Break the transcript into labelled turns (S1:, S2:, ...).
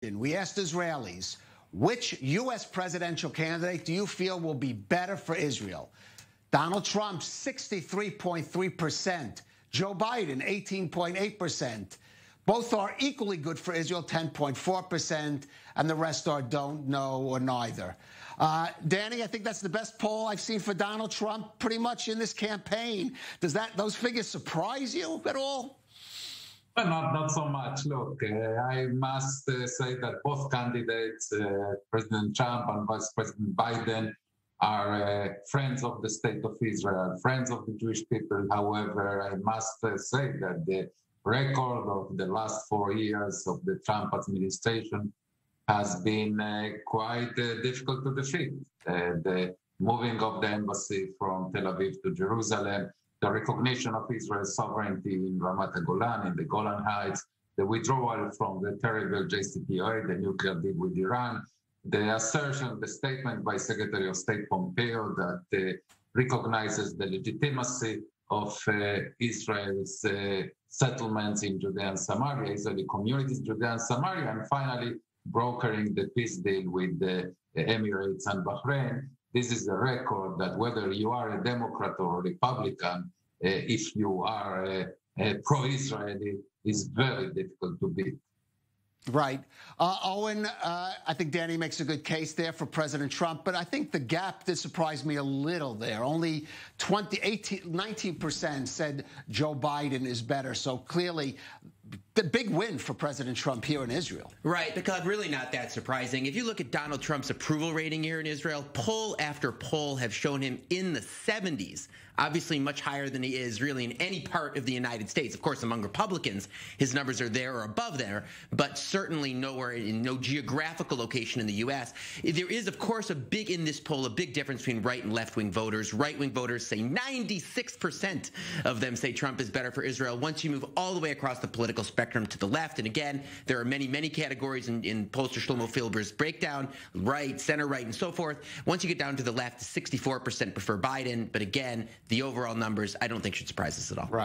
S1: We asked Israelis, which U.S. presidential candidate do you feel will be better for Israel? Donald Trump, 63.3%. Joe Biden, 18.8%. Both are equally good for Israel, 10.4%, and the rest are don't know or neither. Danny, I think that's the best poll I've seen for Donald Trump pretty much in this campaign. Does those figures surprise you at all?
S2: Well, not so much. Look, I must say that both candidates, President Trump and Vice President Biden, are friends of the state of Israel, friends of the Jewish people. However, I must say that the record of the last 4 years of the Trump administration has been quite difficult to defeat. The moving of the embassy from Tel Aviv to Jerusalem, the recognition of Israel's sovereignty in Ramat HaGolan, in the Golan Heights, the withdrawal from the terrible JCPOA, the nuclear deal with Iran, the assertion, the statement by Secretary of State Pompeo that recognizes the legitimacy of Israel's settlements in Judea and Samaria, Israeli communities in Judea and Samaria, and finally brokering the peace deal with the Emirates and Bahrain. This is a record that whether you are a Democrat or a Republican, if you are pro-Israeli, is very difficult to beat.
S1: Right. Owen, I think Danny makes a good case there for President Trump, but I think the gap did surprise me a little there. Only 19% said Joe Biden is better. So clearly, the big win for President Trump here in Israel.
S3: Right, because really not that surprising. If you look at Donald Trump's approval rating here in Israel, poll after poll have shown him in the 70s, obviously much higher than he is really in any part of the United States. Of course, among Republicans, his numbers are there or above there, but certainly nowhere in no geographical location in the U.S. There is, of course, in this poll, a big difference between right and left-wing voters. Right-wing voters say 96% of them say Trump is better for Israel. Once you move all the way across the political spectrum to the left, and again, there are many, many categories in pollster Shlomo Filber's breakdown, right, center right, and so forth. Once you get down to the left, 64% prefer Biden, but again, the overall numbers I don't think should surprise us at all.
S1: Right.